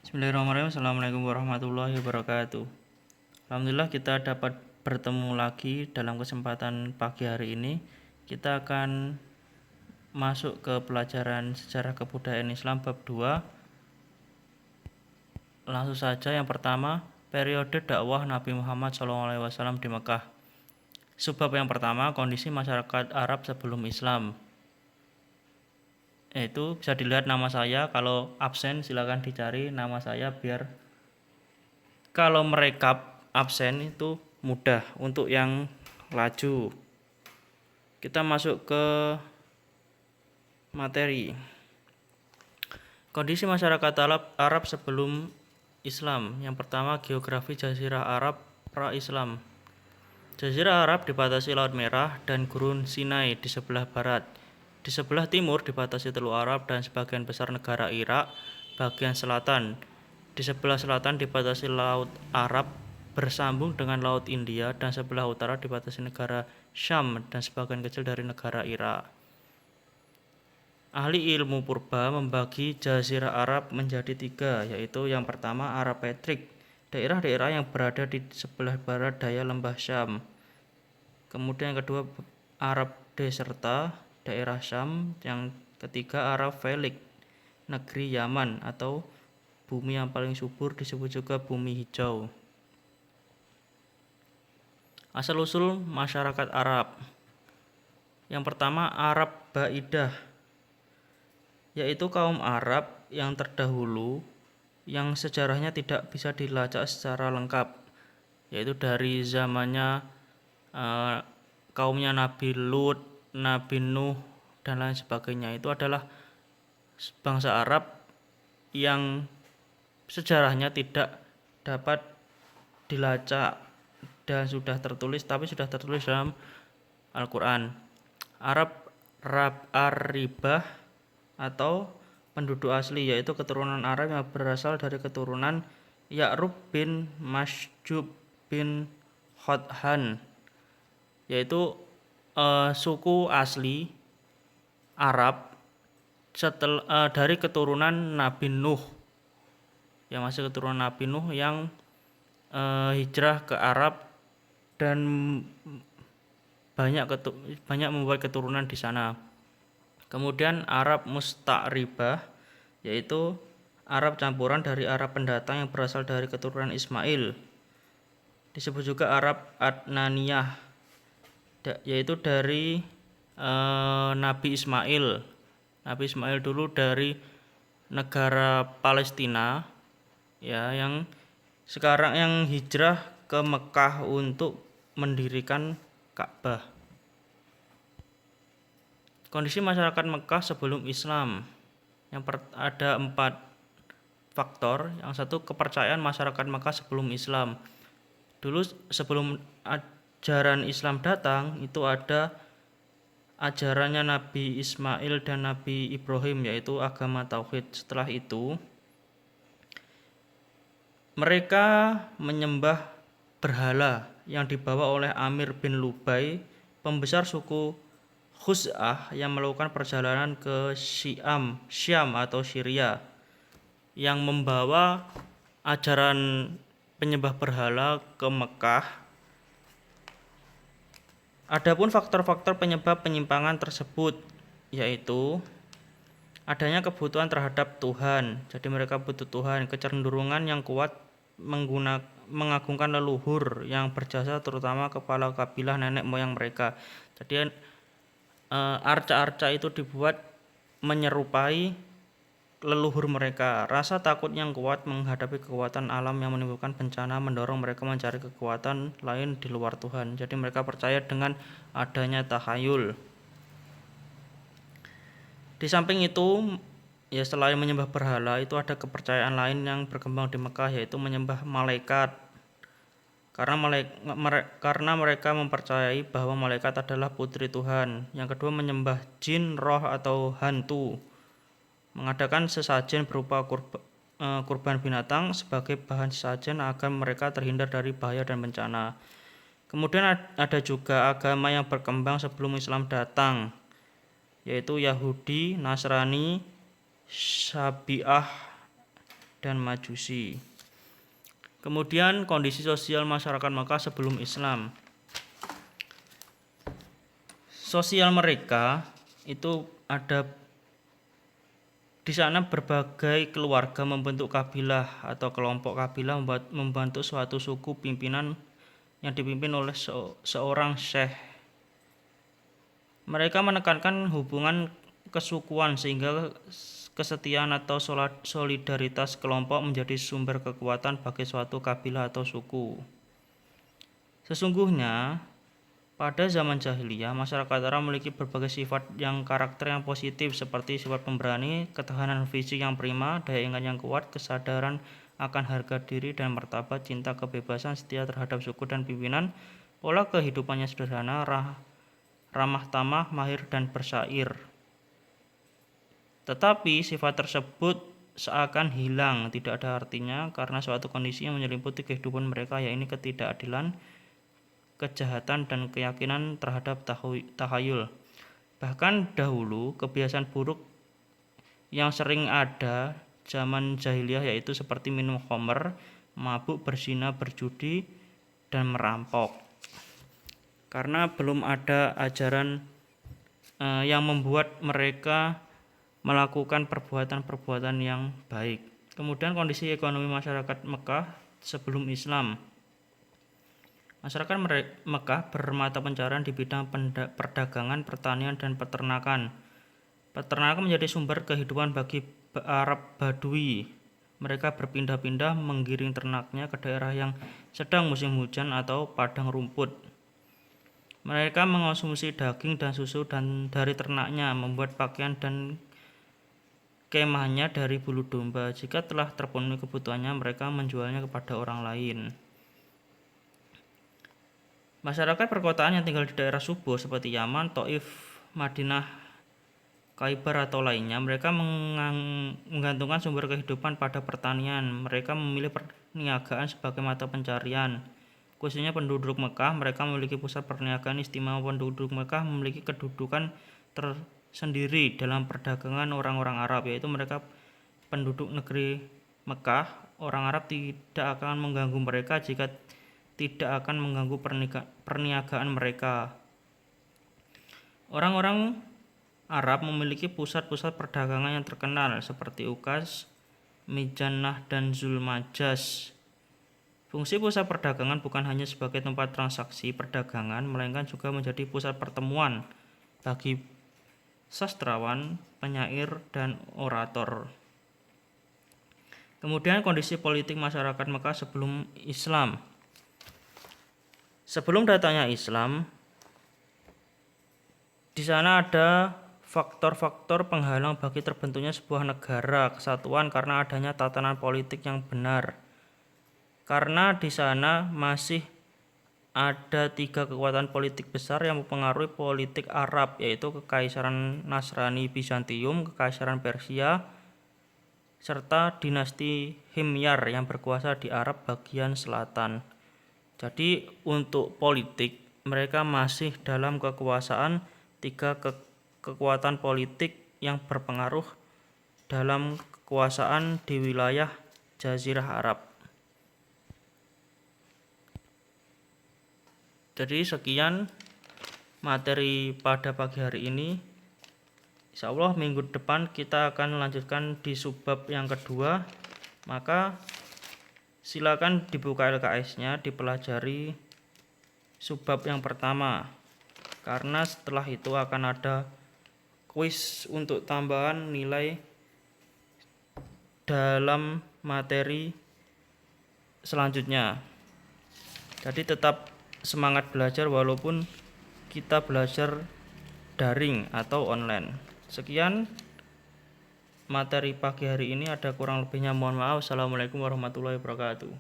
Bismillahirrahmanirrahim. Assalamualaikum warahmatullahi wabarakatuh. Alhamdulillah kita dapat bertemu lagi dalam kesempatan pagi hari ini. Kita akan masuk ke pelajaran sejarah kebudayaan Islam bab 2. Langsung saja, yang pertama, periode dakwah Nabi Muhammad SAW di Mekah. Sebab yang pertama, kondisi masyarakat Arab sebelum Islam. Itu bisa dilihat nama saya, kalau absen silakan dicari nama saya biar kalau merekap absen itu mudah untuk yang laju. Kita masuk ke materi. Kondisi masyarakat Arab sebelum Islam. Yang pertama, geografi Jazirah Arab pra-Islam. Jazirah Arab dibatasi Laut Merah dan Gurun Sinai di sebelah barat. Di sebelah timur dibatasi Teluk Arab dan sebagian besar negara Irak bagian selatan. Di sebelah selatan dibatasi Laut Arab bersambung dengan Laut India, dan sebelah utara dibatasi negara Syam dan sebagian kecil dari negara Irak. Ahli ilmu purba membagi Jazirah Arab menjadi 3, yaitu yang pertama Arab Petrik, daerah-daerah yang berada di sebelah barat daya lembah Syam. Kemudian yang kedua Arab Deserta, daerah Syam. Yang ketiga Arab Felik, negeri Yaman atau bumi yang paling subur, disebut juga bumi hijau. Asal-usul masyarakat Arab. Yang pertama Arab Baidah, yaitu kaum Arab yang terdahulu yang sejarahnya tidak bisa dilacak secara lengkap, yaitu dari zamannya kaumnya Nabi Lut, Nabi Nuh, dan lain sebagainya. Itu adalah bangsa Arab yang sejarahnya tidak dapat dilacak dan sudah tertulis dalam Al-Quran. Arab Ar-Ribah atau penduduk asli, yaitu keturunan Arab yang berasal dari keturunan Ya'rub bin Masjub bin Khodhan, yaitu suku asli Arab dari keturunan Nabi Nuh, yang masih keturunan Nabi Nuh yang hijrah ke Arab dan banyak membuat keturunan di sana. Kemudian Arab Musta'ribah, yaitu Arab campuran dari Arab pendatang yang berasal dari keturunan Ismail. Disebut juga Arab Adnaniyah, yaitu dari Nabi Ismail. Nabi Ismail dulu dari negara Palestina, ya, yang sekarang yang hijrah ke Mekah untuk mendirikan Ka'bah. Kondisi masyarakat Mekah sebelum Islam. Ada 4 faktor. Yang satu, kepercayaan masyarakat Mekah sebelum Islam. Dulu sebelum ajaran Islam datang, itu ada ajarannya Nabi Ismail dan Nabi Ibrahim, yaitu agama Tauhid. Setelah itu mereka menyembah berhala yang dibawa oleh Amir bin Lubai, pembesar suku Khuz'ah, yang melakukan perjalanan ke Syam atau Syria, yang membawa ajaran penyembah berhala ke Mekah. Adapun faktor-faktor penyebab penyimpangan tersebut, yaitu adanya kebutuhan terhadap Tuhan. Jadi mereka butuh Tuhan, kecenderungan yang kuat mengagungkan leluhur yang berjasa, terutama kepala kabilah nenek moyang mereka. Jadi arca-arca itu dibuat menyerupai leluhur mereka. Rasa takut yang kuat menghadapi kekuatan alam yang menimbulkan bencana mendorong mereka mencari kekuatan lain di luar Tuhan. Jadi mereka percaya dengan adanya takhayul. Di samping itu, ya, selain menyembah berhala, itu ada kepercayaan lain yang berkembang di Mekah, yaitu menyembah malaikat. Karena mereka mempercayai bahwa malaikat adalah putri Tuhan. Yang kedua, menyembah jin, roh atau hantu. Mengadakan sesajen berupa kurban binatang sebagai bahan sesajen agar mereka terhindar dari bahaya dan bencana. Kemudian ada juga agama yang berkembang sebelum Islam datang, yaitu Yahudi, Nasrani, Sabi'ah, dan Majusi. Kemudian kondisi sosial masyarakat Mekah sebelum Islam. Sosial mereka itu ada di sana berbagai keluarga membentuk kabilah atau kelompok kabilah membantu suatu suku pimpinan yang dipimpin oleh seorang syekh. Mereka menekankan hubungan kesukuan sehingga kesetiaan atau solidaritas kelompok menjadi sumber kekuatan bagi suatu kabilah atau suku. Sesungguhnya pada zaman jahiliyah, masyarakat Arab memiliki berbagai sifat karakter yang positif seperti sifat pemberani, ketahanan fisik yang prima, daya ingat yang kuat, kesadaran akan harga diri dan martabat, cinta kebebasan, setia terhadap suku dan pimpinan, pola kehidupannya sederhana, ramah tamah, mahir dan bersyair. Tetapi sifat tersebut seakan hilang, tidak ada artinya karena suatu kondisi yang menyelimuti kehidupan mereka, yaitu ketidakadilan, kejahatan dan keyakinan terhadap tahayul. Bahkan dahulu kebiasaan buruk yang sering ada zaman jahiliyah yaitu seperti minum khamr, mabuk, berzina, berjudi dan merampok. Karena belum ada ajaran yang membuat mereka melakukan perbuatan-perbuatan yang baik. Kemudian kondisi ekonomi masyarakat Mekah sebelum Islam. Masyarakat Mekah bermata pencarian di bidang perdagangan, pertanian, dan peternakan. Peternakan menjadi sumber kehidupan bagi Arab Badui. Mereka berpindah-pindah menggiring ternaknya ke daerah yang sedang musim hujan atau padang rumput. Mereka mengonsumsi daging dan susu dari ternaknya, membuat pakaian dan kemahnya dari bulu domba. Jika telah terpenuhi kebutuhannya, mereka menjualnya kepada orang lain. Masyarakat perkotaan yang tinggal di daerah subur seperti Yaman, Taif, Madinah, Khaybar atau lainnya, mereka menggantungkan sumber kehidupan pada pertanian. Mereka memilih perniagaan sebagai mata pencarian. Khususnya penduduk Mekah, mereka memiliki pusat perniagaan istimewa. Penduduk Mekah memiliki kedudukan tersendiri dalam perdagangan orang-orang Arab, yaitu mereka penduduk negeri Mekah. Orang Arab tidak akan mengganggu mereka jika tidak akan mengganggu perniagaan mereka. Orang-orang Arab memiliki pusat-pusat perdagangan yang terkenal seperti Ukaz, Mijannah, dan Zulmajas. Fungsi pusat perdagangan bukan hanya sebagai tempat transaksi perdagangan, melainkan juga menjadi pusat pertemuan bagi sastrawan, penyair, dan orator. Kemudian kondisi politik masyarakat Mekah sebelum Islam. Sebelum datangnya Islam, di sana ada faktor-faktor penghalang bagi terbentuknya sebuah negara kesatuan karena adanya tatanan politik yang benar. Karena di sana masih ada 3 kekuatan politik besar yang mempengaruhi politik Arab, yaitu Kekaisaran Nasrani Bizantium, Kekaisaran Persia, serta dinasti Himyar yang berkuasa di Arab bagian selatan. Jadi untuk politik mereka masih dalam kekuasaan 3 kekuatan politik yang berpengaruh dalam kekuasaan di wilayah Jazirah Arab. Jadi sekian materi pada pagi hari ini. Insya Allah minggu depan kita akan lanjutkan di subbab yang kedua. Maka silakan dibuka LKS-nya, dipelajari subbab yang pertama. Karena setelah itu akan ada kuis untuk tambahan nilai dalam materi selanjutnya. Jadi tetap semangat belajar walaupun kita belajar daring atau online. Sekian materi pagi hari ini, ada kurang lebihnya mohon maaf. Assalamualaikum warahmatullahi wabarakatuh.